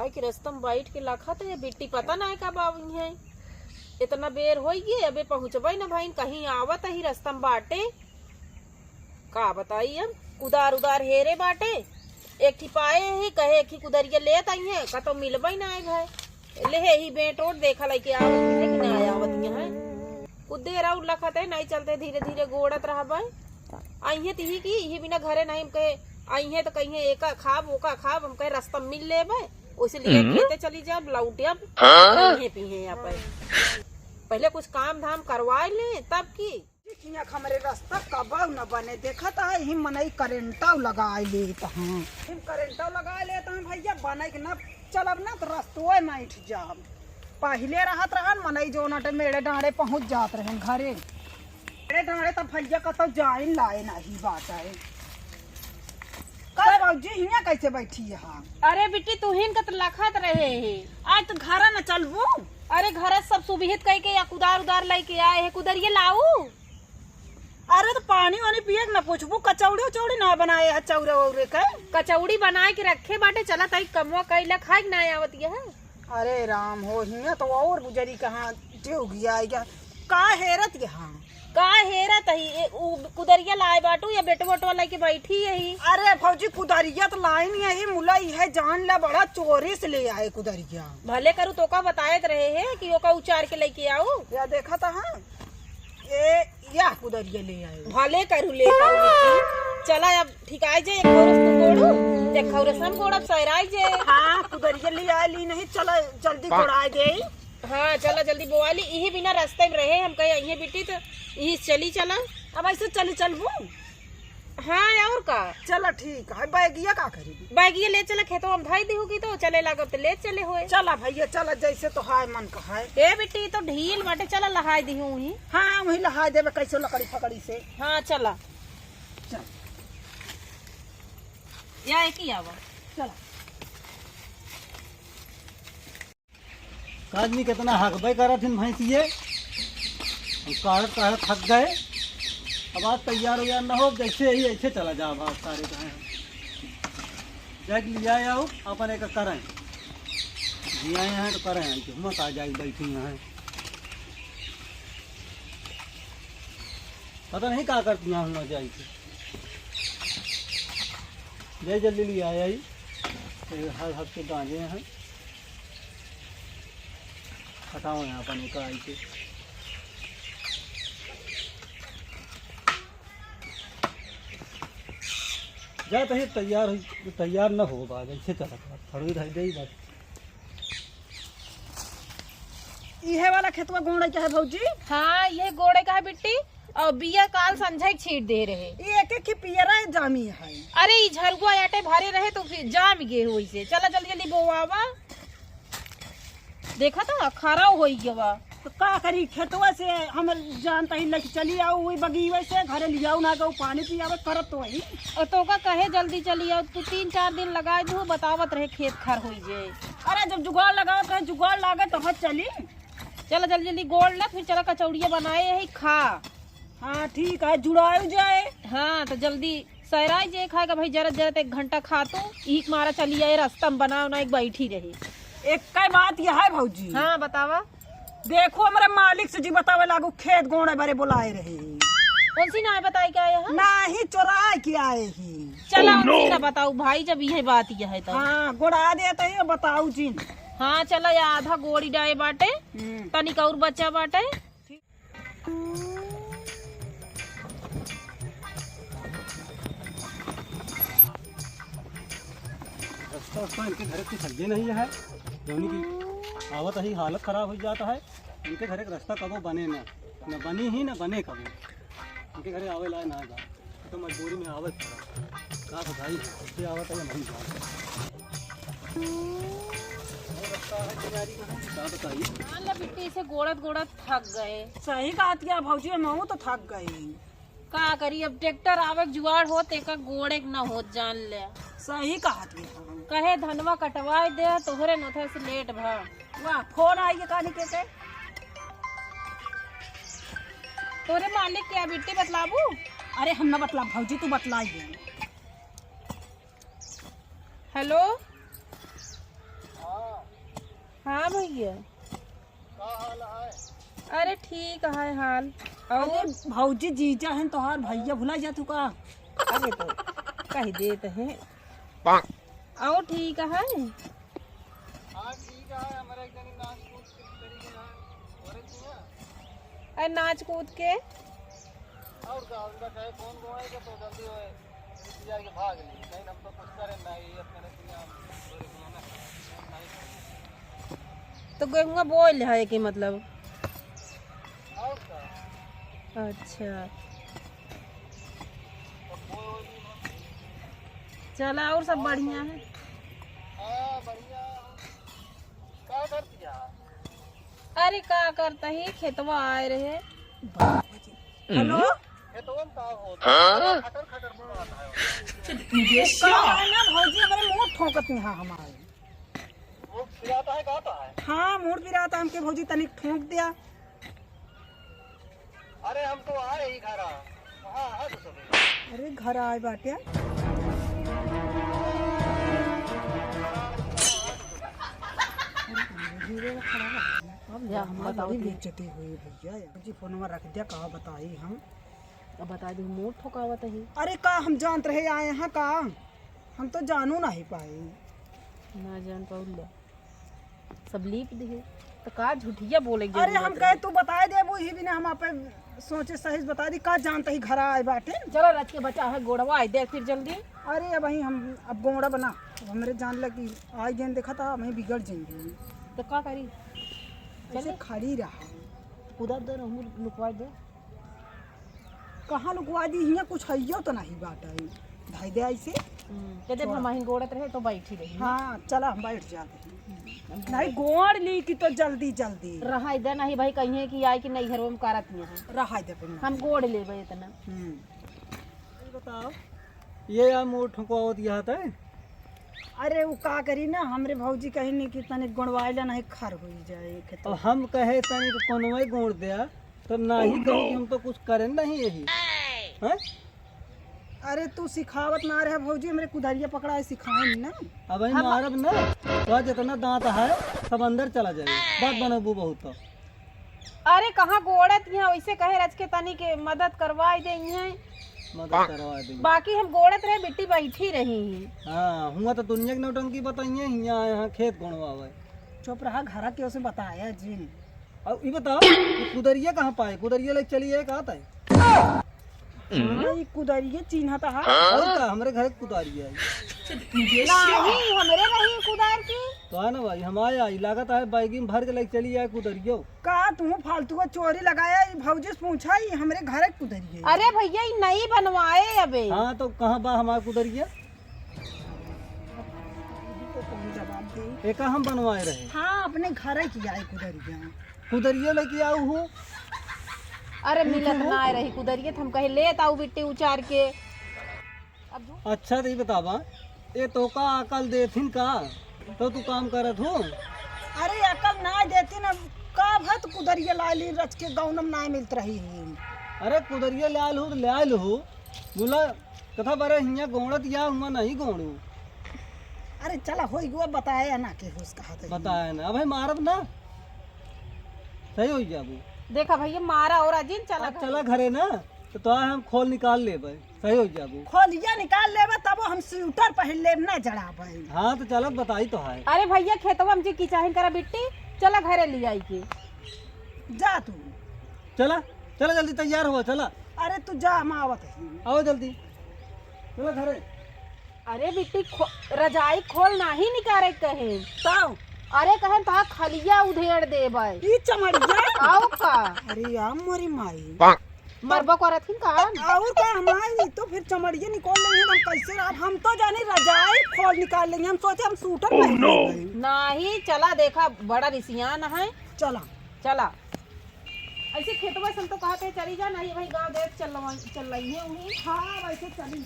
आए के रस्तम बैठ के लखा तो ये बिट्टी पता ना है कब आई है। इतना बेर हो गई अबे पहुंचबई ना भाई, कहीं आवत ही रस्तम बाटे का बताई। अब कुदार उदार हेरे बाटे एक ठिपाए ही कहे कि कुदरिया ले आई है का तो मिलबई ना आए भाई ले ही बेटोट देखा लाई के आवत है कि ना आवत है। कुदे राउ लखत है नहीं चलते धीरे धीरे गोड़त रहा भाई। आई है ती की ही बिना घरे नहीं कहे आई है तो कहीं एका खाब ओका खाब हम कहे रास्ता मिल ले भाई उसे लिए खेते चली जा लौटे अब पीहे यहाँ पर पहले कुछ काम धाम करवा ले तब की हमारे रास्ता कब न बने देखा था हिम मनई करेंटा लगा ले हिम करेंटा लगा ले भैया बने के न चलब ना तो रस्तों में उठ जाब। पहले रहत रहन मनई जो नटे मेरे डाँड़े पहुँच जात रहे घरे मेरे डाँड़े तब भैया कतो जाइन लाए नहीं बात है। जी हिया कैसे बैठी यहाँ? अरे बिट्टी तू हिन का तो लखत रहे है आज तो घर न चलबू। अरे घर सब सुविहित कह के या कुदार उदार लेके आए है कुदरिये लाऊ। अरे तो पानी वानी पिए न पूछबू कचौड़ी उचौड़ी ना बनाए है चौरे वौरे के कचौड़ी बनाए के रखे बाटे चला तई कमवा कैला खाए ना आवत है। अरे राम हो हिया तो और गुजरी कहाँ गया का हेरत यहाँ का हेरत ही कुदरिया लाए बाटू या बेटो बोटो वाला के बैठी यही। अरे फौजी कुदरिया तो लाई नहीं है मुला है जान ला बड़ा चोरी से ले आए कुदरिया। भले करू तो का बताए रहे है कि वो का उचार के लेके आओ या देखा था हाँ ये या कुदरिया ले आए भले करू ले चला अब ठिकाई जे एक औरत तू गोड़ू देख औरत हम गोड़ अब सहराई जे हाँ कुदरिया ले आए ली नहीं चला जल्दी गोड़ाए दे। हाँ चला जल्दी बोवाली यही बिना रास्ते में रहे हम कहे यही बेटी तो यही चली चला अब ऐसे चली चलबू। हाँ और का चला ठीक है बैगिया का करेगी बैगिया ले चला खेतो हम धाई दी होगी तो चले लागब तो ले चले हुए। चला भैया चला जैसे तो हाय मन का है ए बेटी तो ढील बाटे चला लहाई दी हूँ ही। हाँ वही लहाई देवे कैसे लकड़ी फकड़ी से। हाँ चला चल या एक ही आवा चला आदमी कितना हकबे करा थी भैंसिए हम काढ़त काढ़त थक गए। अब आज तैयार व्यार न हो जैसे ही ऐसे चला जा अब सारे कहें जाके लिया आओ अपन एक करें जिया हैं तो करें हिम्मत आ जाए बैठी हैं पता नहीं क्या करती हैं हम जाए जय जल्दी लिया आई हर हफ्ते गांजे हैं हटाओ यहाँ पर निकल आई के जाते ही तैयार न हो बात ऐसे चला थोड़ी रह गई बात। इहे वाला खेतवा गोड़े क्या है भौजी? हाँ ये गोड़े का है बिट्टी और बिया काल संझा छीट दे रहे एक एक पियरा जामी है। अरे ई झलुआ आटे भरे रहे तो फिर जाम गे हुई से चला जल्दी जल्दी बोवावा देखा था खरा हो गया तो का करी खेतवा से हम जानता ही लग चली आओ वही बगीवे से घरे लियाओ ना गो पानी पियावत करत तो वही और तो का कहे जल्दी चली आओ तू 3-4 दिन लगा दू बतावत रहे खेत खर हो जाए। अरे जब जुगाड़ लगावत रहे जुगाड़ लागे तो चली चला जल्दी जल्दी गोड़ ला फिर चला कचौड़िया बनाए है खा। हाँ ठीक है जुड़ाओ जाए। हाँ तो जल्दी सहराई जे खाएगा भाई जरा जरा 1 घंटा खा तो एक मारा चली आए रास्ता में बनाओ ना एक बैठी रही। एक का बात यह है भौजी। हाँ बतावा देखो हमारे मालिक से जी बतावे लागू खेत गोड़े बारे बुलाए रहे कौन सी ना बताई क्या है ना ही चोरा के आए ही चला उनसे ना बताऊ भाई जब यह बात यह है तो हाँ गोड़ा देते है बताऊ जी। हाँ चला या आधा गोड़ी डाए बाटे तनिक और बच्चा बाटे रास्ता इनके घर की सब्जी नहीं है जोनी की आवत ही हालत खराब हो जाता है। इनके घर एक रास्ता कबो बने न बनी ही न बने कभी इनके घरे आवे लाए ना जा तो मजबूरी में आवत का बताई इससे आवत है नहीं जा बिट्टी से गोड़त गोड़त थक गए। सही बात किया भौजी मैं तो थक गई का करी अब ट्रैक्टर आवे जुआड़ हो ते का गोड़े न हो जान ले। सही कहा कहे धनवा कटवाए दे तोहरे नोथे से लेट भा वाह फोन आई कहानी के तोरे मालिक क्या बिट्टी बतलाबू? अरे हम न बतला भौजी तू बतलाई। हेलो हाँ हाँ भैया। अरे ठीक है हाल। अरे भौजी जीजा हैं तोहार भैया भुला जा तू का। अरे तो कह देते हैं और ठीक है। अरे नाच कूद के तो गेहूँ बोल है कि मतलब। अच्छा चला और सब बढ़िया है। अरे का करता ही खेतवा आए रहे। हेलो ना भौजी हमारे मुंह ठोकत नहीं हमारे। हाँ मूड पिराता हमके भौजी तनिक ठोक दिया। अरे हम तो आए ही घर। अरे घर आए बाटे हमारी बेइज्जती हुई भैया। जी फोनवा रख दिया कहा बताई हम। अब बता दी मूड ठोकावत ही। अरे का हम जानते रहे आए हैं का। हम तो जानू नहीं पाए। ना जान पाउला सब लीप दे तो का झूठिया बोलेगी। अरे हम कहे तू बताए दे वो ही भी ना हम आप सोचे सही बता दी का जानते ही घर आए बाटे। चलो रच के बचा है गोड़वा आई दे फिर जल्दी। अरे अब वही हम अब गोड़ा बना अब हमारे जान लगी आज दिन देखा था वहीं बिगड़ जाएंगे। तो का करी ऐसे खड़ी रहा उधर दे रहूं लुकवा दे। कहाँ लुकवा दी हियाँ कुछ है तो नहीं बात आई भाई दे ऐसे। कहते हम गोड़त रहे तो बैठी रही। हाँ चला हम बैठ जाते हैं। नहीं गोड़ ली कि तो जल्दी जल्दी रहा दे नहीं भाई कहीं कि आई कि नहीं घर में करत है रहा दे हम गोड़ लेबे इतना। बताओ ये यार मोर ठुकवा दिया था। अरे वो का करी ना हमरे भौजी कही नहीं कि तनिक गुणवाइला नहीं खर हो जाए और हम कहे तनी तो कोनवा ही गोड़ दिया तो ना ही कहीं हम तो कुछ करें नहीं यही हैं। अरे तू सिखावत ना रहे भौजी हमरे कुदारिया पकड़ा सिखाए ना। अब ही मारब ना तो जितना दांत है सब अंदर चला जाए बात बनबू बहुत। तो अरे कहाँ गोड़त यहाँ वैसे कहे रच के तनी के मदद करवाई दे मदद करवा देंगे। बाकी हम गोड़त रहे बिट्टी बैठी रही। हाँ हुआ तो दुनिया की नौटंकी बताइए यहाँ खेत गोणवा हुआ। चुप रहा घर के उसे बताया जी। अब ये बताओ ये कुदरिया कहाँ पाए कुदरिया लेके चली है कहाँ था। ये कुदारिया चिन्ह था और का हमारे घर कुदारिया है नहीं हमरे रही कुदार की तो है ना भाई हमारे आई लागत है बैगी में भर के लेके चली है कुदरियो। का तू फालतू का चोरी लगाया भौजी से पूछा ये हमरे घर कुदारिया। अरे भैया ये नहीं बनवाए अबे। हाँ तो कहाँ बा हमारा कुदरिया जवाब दे। एक हम बनवाए रहे। हाँ अपने घर की आए कुदारिया कुदरिया लेके आऊ हूँ। अरे मिलत ना आए रही कुदरिया हम कहे ले ताऊ बिट्टी उचार के। अब अच्छा तो ये बतावा ये तो का अकल देथिन का तो तू काम करत हो। अरे अकल ना देती ना का भत कुदरिया लाली रच के गौनम ना मिलत रही है। अरे कुदरिया लाल हो तो लाल हो बोला कथा बारे हिया गोणत या हुआ नहीं गोणू। अरे चला हो गया बताया ना के होश कहा था बताया ना अब मारब ना सही हो जाबू। देखा भैया मारा और अजीन चला अब चला घरे ना तो हम खोल निकाल ले सही हो जाबू। खोलिया निकाल लेबे तब हम स्वेटर पहन लेब ना जड़ाबे। हाँ तो चलो बताई तो है। अरे भैया खेतवा में जी की चाहे करा बिट्टी चला घरे ले आई के जा तू चला चला जल्दी तैयार हो चला। अरे तू जा हम आवत है। आओ जल्दी चलो घरे। अरे बिट्टी रजाई खोल ना ही निकाले कहे ताऊ अरे कहे तो खलिया उधेड़ दे भाई ई चमड़िया आओ का। अरे यार मोरी माई मरबा करत का और का हमारी तो फिर चमड़िया निकाल लेंगे हम कैसे हम तो जाने रजाई खोल निकाल लेंगे हम सोचे हम सूटर पहन लेंगे। नहीं चला देखा बड़ा रिसियान है चला चला ऐसे खेतवा से तो कहते चली जा नहीं भाई गाँव देख चल रही है उन्हीं। हाँ वैसे चली